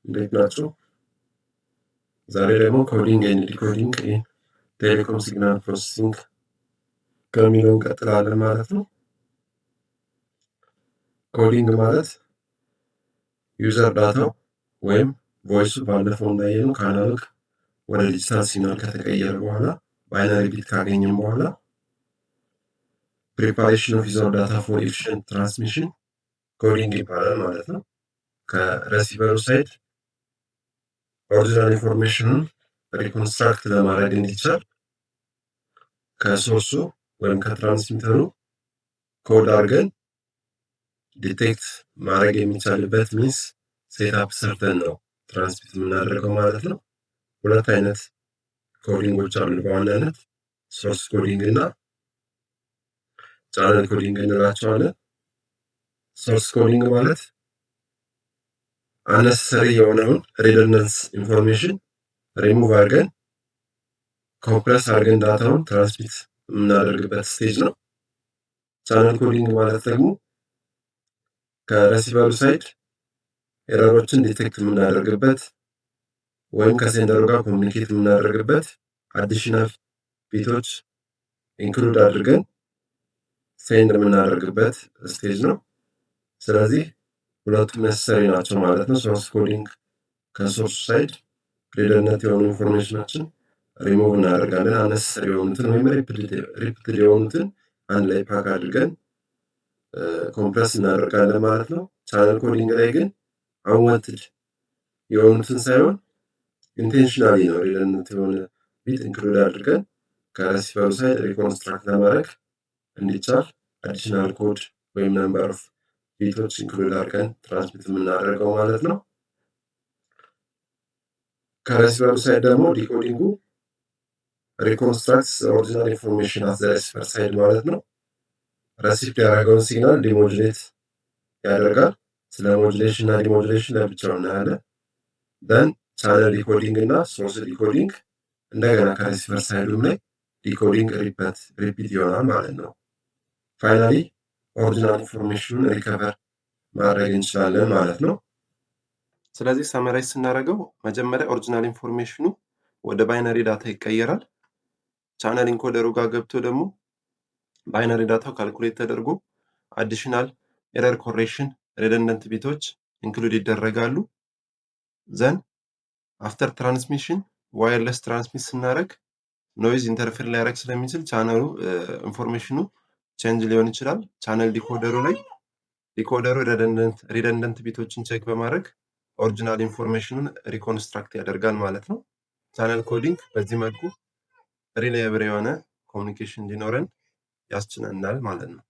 እንዴት ናችሁ? ዛሬ ደግሞ ኮዲንግ ኤንድ ዲኮዲንግ ኢን ቴሌኮም ሲግናል ፕሮሰሲንግ ከሚለው እንቀጥላለን ማለት ነው። ኮዲንግ ማለት ዩዘር ዳታው ወይም ቮይሱ ባለፈው እንዳየነው ከአናሎግ ወደ ዲጂታል ሲግናል ከተቀየረ በኋላ ባይናሪ ቢት ካገኘም በኋላ ፕሪፓሬሽን ኦፍ ዩዘር ዳታ ፎር ኤፊሽንት ትራንስሚሽን ኮዲንግ ይባላል ማለት ነው። ከረሲቨሩ ሳይድ ኦሪጂናል ኢንፎርሜሽኑን ሪኮንስትራክት ለማድረግ እንዲቻል ከሶርሱ ወይም ከትራንስሚተሩ ኮድ አድርገን ዲቴክት ማድረግ የሚቻልበት ሚንስ ሴትአፕ ሰርተን ነው ትራንስሚት የምናደርገው ማለት ነው። ሁለት አይነት ኮዲንጎች አሉ በዋናነት ሶርስ ኮዲንግ እና ቻነል ኮዲንግ እንላቸዋለን። ሶርስ ኮዲንግ ማለት አነሰሰሪ የሆነውን ሪደንደንስ ኢንፎርሜሽን ሪሙቭ አድርገን ኮምፕረስ አድርገን ዳታውን ትራንስሚት የምናደርግበት ስቴጅ ነው። ቻነል ኮዲንግ ማለት ደግሞ ከረሲቨሩ ሳይድ ኤረሮችን ዲቴክት የምናደርግበት ወይም ከሴንደሩ ጋር ኮሚኒኬት የምናደርግበት አዲሽናል ቢቶች ኢንክሉድ አድርገን ሴንድ የምናደርግበት ስቴጅ ነው። ስለዚህ ሁለቱም ነሰሰሪ ናቸው ማለት ነው። ሶርስ ኮዲንግ ከሶርስ ሳይድ ሪደንደንት የሆኑ ኢንፎርሜሽኖችን ሪሙቭ እናደርጋለን። አነሰሰሪ የሆኑትን ወይም ሪፒትድ የሆኑትን አንድ ላይ ፓክ አድርገን ኮምፕረስ እናደርጋለን ማለት ነው። ቻነል ኮዲንግ ላይ ግን አንዋንትድ የሆኑትን ሳይሆን ኢንቴንሽናሊ ነው ሪደንደንት የሆነ ቢት ኢንክሉድ አድርገን ከረሲቨሩ ሳይድ ሪኮንስትራክት ለማድረግ እንዲቻል አዲሽናል ኮድ ወይም ነምበር ኦፍ ቢቶች ኢንክሉድ አድርገን ትራንስሚት የምናደርገው ማለት ነው። ከረሲቨሩ ሳይድ ደግሞ ዲኮዲንጉ ሪኮንስትራክት ኦሪጂናል ኢንፎርሜሽን አት ዘ ሪሲቨር ሳይድ ማለት ነው። ረሲቭ ያደረገውን ሲግናል ዲሞጁሌት ያደርጋል። ስለ ሞጁሌሽን እና ዲሞጁሌሽን ለብቻው እናያለን። ደን ቻነል ዲኮዲንግ እና ሶርስ ዲኮዲንግ እንደገና ከሪሲቨር ሳይዱም ላይ ዲኮዲንግ ሪፒት ይሆናል ማለት ነው። ፋይናሊ ኦሪጂናል ኢንፎርሜሽኑን ሪከቨር ማድረግ እንችላለን ማለት ነው። ስለዚህ ሰመራይዝ ስናደርገው መጀመሪያ ኦሪጂናል ኢንፎርሜሽኑ ወደ ባይነሪ ዳታ ይቀየራል። ቻነል ኢንኮደሩ ጋር ገብቶ ደግሞ ባይነሪ ዳታው ካልኩሌት ተደርጎ አዲሽናል ኤረር ኮሬክሽን ሪደንደንት ቢቶች ኢንክሉድ ይደረጋሉ። ዘን አፍተር ትራንስሚሽን ዋየርለስ ትራንስሚት ስናደርግ ኖይዝ ኢንተርፌር ሊያደርግ ስለሚችል ቻነሉ ኢንፎርሜሽኑ ቼንጅ ሊሆን ይችላል። ቻነል ዲኮደሩ ላይ ዲኮደሩ ሪደንደንት ቢቶችን ቼክ በማድረግ ኦሪጂናል ኢንፎርሜሽኑን ሪኮንስትራክት ያደርጋል ማለት ነው። ቻነል ኮዲንግ በዚህ መልኩ ሪላየብል የሆነ ኮሚኒኬሽን እንዲኖረን ያስችለናል ማለት ነው።